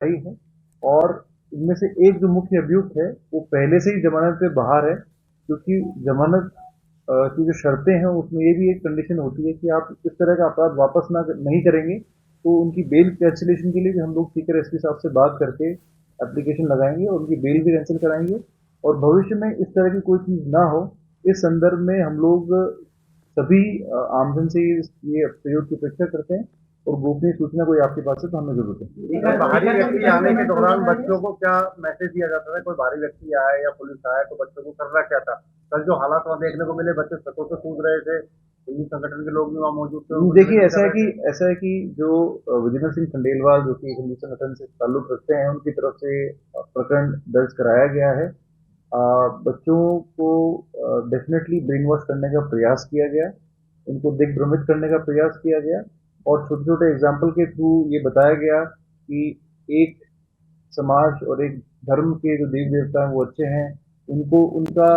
आई है और इनमें से एक जो मुख्य अभियुक्त है वो पहले से ही जमानत पे बाहर है, क्योंकि जमानत की जो शर्तें हैं उसमें ये भी एक कंडीशन होती है कि आप इस तरह का अपराध वापस नहीं करेंगे, तो उनकी बेल कैंसिलेशन के लिए भी हम लोग सीकर एसपी साहब से बात करके एप्लीकेशन लगाएंगे और उनकी बेल भी कैंसिल कराएंगे और भविष्य में इस तरह की कोई चीज ना हो, इस संदर्भ में हम लोग सभी आमजन से ये प्रयोग की अपेक्षा करते हैं और गोपनीय सूचना कोई आपके पास है तो हमें जरूरत है। बाहरी व्यक्ति आने के दौरान बच्चों को क्या मैसेज दिया जाता था? कोई बाहरी व्यक्ति आया या पुलिस आया तो बच्चों को करना क्या था? कल जो हालात वहाँ देखने को मिले, बच्चे छतों से कूद रहे थे, हिंदू संगठन के लोग भी वहाँ मौजूद थे। देखिए ऐसा है कि जो विजेंद्र सिंह खंडेलवाल जो कि हिंदू संगठन से ताल्लुक रखते हैं उनकी तरफ से प्रकरण दर्ज कराया गया है। बच्चों को डेफिनेटली ब्रेन वॉश करने का प्रयास किया गया, उनको दिग्भ्रमित करने का प्रयास किया गया और छोटे छोटे एग्जाम्पल के थ्रू ये बताया गया कि एक समाज और एक धर्म के जो देवी देवता हैं वो अच्छे हैं, उनको उनका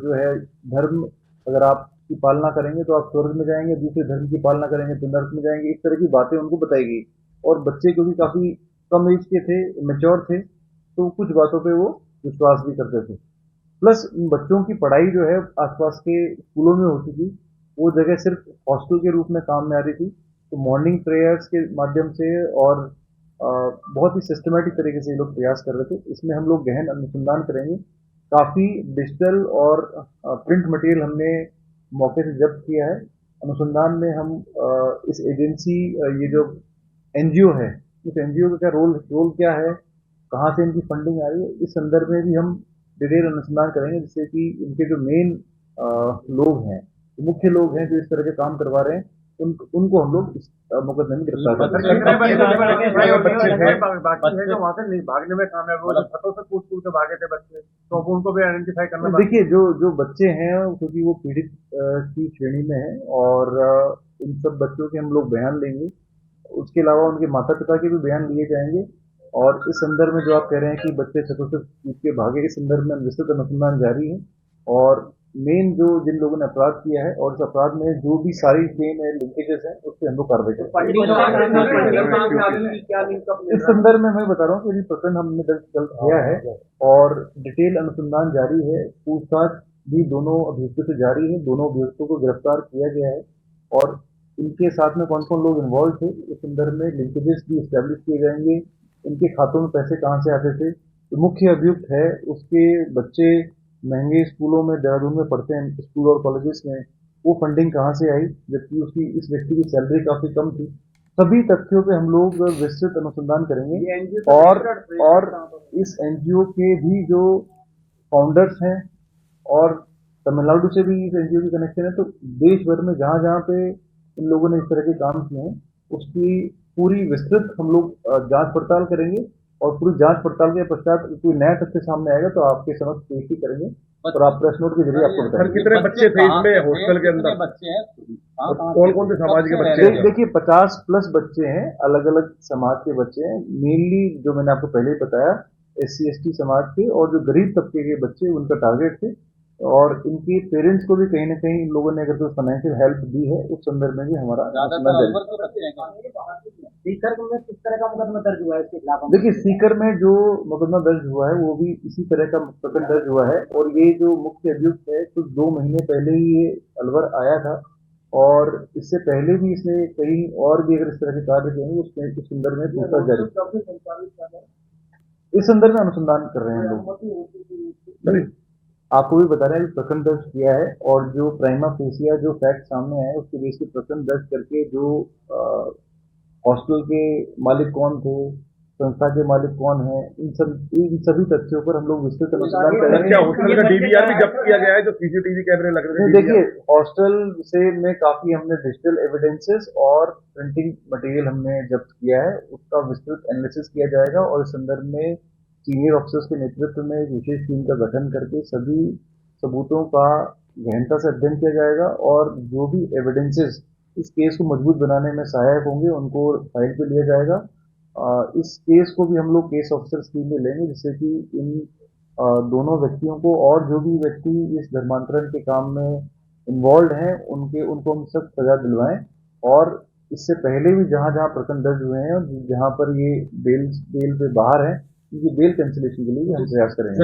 जो है धर्म, अगर आप की पालना करेंगे तो आप स्वर्ग में जाएंगे, दूसरे धर्म की पालना करेंगे तो नर्क में जाएंगे, इस तरह की बातें उनको बताई गई और बच्चे क्योंकि काफी कम एज के थे, मेच्योर थे, तो कुछ बातों पे वो विश्वास भी करते थे। प्लस उन बच्चों की पढ़ाई जो है आसपास के स्कूलों में होती थी, वो जगह सिर्फ हॉस्टल के रूप में काम में आ रही थी, तो मॉर्निंग प्रेयर्स के माध्यम से और बहुत ही सिस्टमेटिक तरीके से ये लोग प्रयास कर रहे थे। इसमें हम लोग गहन अनुसंधान करेंगे, काफी डिजिटल और प्रिंट मटेरियल हमने मौके से जब्त किया है। अनुसंधान में हम इस एजेंसी, ये जो एनजीओ है, इस एनजीओ का क्या रोल क्या है, कहाँ से इनकी फंडिंग आ रही है, इस संदर्भ में भी हम डिटेल अनुसंधान करेंगे, जिससे कि इनके जो मेन लोग हैं, मुख्य लोग हैं जो इस तरह के काम करवा रहे हैं, उनको हम लोग इस मुकदमे में गिरफ्तार करेंगे। बाकी है जो वहाँ से नहीं भागने में कामयाब हुए, जो छतों से कूद कूद के भागे थे बच्चे, तो अब उनको भी आइडेंटिफाई करना बाकी देखिए जो जो बच्चे हैं क्योंकि वो पीड़ित की श्रेणी में है और इन सब बच्चों के हम लोग बयान लेंगे, उसके अलावा उनके माता पिता के भी बयान लिए जाएंगे और इस संदर्भ में जो आप कह रहे हैं कि बच्चे छतों से कूद के भागे, इस संदर्भ में विस्तृत अनुसंधान जारी है और मेन जो जिन लोगों ने अपराध किया है और इस अपराध में जो भी सारी चेन है, लिंकेजेस है, उस पर हम लोग कार्रवाई करेंगे। इस संदर्भ में मैं बता रहा हूँ कि अभी प्रकरण हमने दर्ज किया है और डिटेल अनुसंधान जारी है, पूछताछ भी दोनों अभियुक्तों से जारी है, दोनों अभियुक्तों को गिरफ्तार किया गया है और इनके साथ में कौन कौन लोग इन्वॉल्व थे इस संदर्भ में लिंकेजेस भी स्टैब्लिश किए जाएंगे, इनके खातों में पैसे कहाँ से आते थे, जो मुख्य अभियुक्त है उसके बच्चे महंगे स्कूलों में देहरादून में पढ़ते हैं, स्कूल और कॉलेजेस में, वो फंडिंग कहाँ से आई जबकि उसकी इस व्यक्ति की सैलरी काफी कम थी। सभी तथ्यों पे हम लोग विस्तृत अनुसंधान करेंगे और इस एनजीओ के भी जो फाउंडर्स हैं और तमिलनाडु से भी इस एनजीओ की कनेक्शन है, तो देश भर में जहाँ जहाँ पे इन लोगों ने इस तरह के काम किए हैं उसकी पूरी विस्तृत हम लोग जांच पड़ताल करेंगे और पूरी जांच पड़ताल के पश्चात कोई नया तथ्य सामने आएगा तो आपके समक्ष पेश ही करेंगे और आप प्रेस नोट के जरिए आपको बताएंगे। कितने बच्चे थे इसमें हॉस्टल के अंदर? बच्चे हैं, कौन कौन से समाज के बच्चे हैं? देखिए 50+ बच्चे हैं, अलग अलग समाज के बच्चे हैं, मेनली जो मैंने आपको पहले ही बताया SC ST समाज के और जो गरीब तबके के बच्चे उनका टारगेट थे और इनके पेरेंट्स को भी कहीं ना कहीं इन लोगों ने अगर जो फाइनेंशियल हेल्प दी है उस संदर्भ में भी हमारा सीकर में किस तरह का मुकदमा दर्ज हुआ है इसके खिलाफ? देखिए सीकर में जो मुकदमा दर्ज हुआ है वो भी इसी तरह का प्रकरण दर्ज हुआ है और ये जो मुख्य अभियुक्त है कुछ 2 महीने पहले ही ये अलवर आया था और इससे पहले भी इसने कहीं और भी अगर इस तरह के कार्य किए हैं उस संदर्भ में पूछताछ जारी, इस संदर्भ में अनुसंधान कर रहे हैं लोग। आपको भी बता रहे हैं प्रकरण दर्ज किया है और जो प्राइमा फेसिया जो फैक्ट सामने आए उसके बेस पे प्रकरण दर्ज करके जो हॉस्टल के मालिक कौन थे, संस्था के मालिक कौन है, इन सभी तथ्यों पर हम लोग विस्तृत अनुसंधान करेंगे। क्या हॉस्टल का डीवीआर भी जब्त किया गया है, जो सीसीटीवी कैमरे लग रहे थे? देखिए हॉस्टल से में काफी हमने डिजिटल एविडेंसेस और प्रिंटिंग मटेरियल हमने जब्त किया है, उसका विस्तृत एनालिसिस किया जाएगा और इस संदर्भ में सीनियर ऑफिसर्स के नेतृत्व में एक विशेष टीम का गठन करके सभी सबूतों का गहनता से अध्ययन किया जाएगा और जो भी एविडेंसेस इस केस को मजबूत बनाने में सहायक होंगे उनको फाइल पे लिया जाएगा। इस केस को भी हम लोग केस ऑफिसर स्कीम में लेंगे जिससे कि इन दोनों व्यक्तियों को और जो भी व्यक्ति इस धर्मांतरण के काम में इन्वॉल्व हैं उनको हम सख्त सजा दिलवाएं और इससे पहले भी जहां जहां प्रकरण दर्ज हुए हैं और जहां पर ये बेल पे बाहर है, इनकी बेल कैंसिलेशन के लिए भी हम प्रयास करेंगे।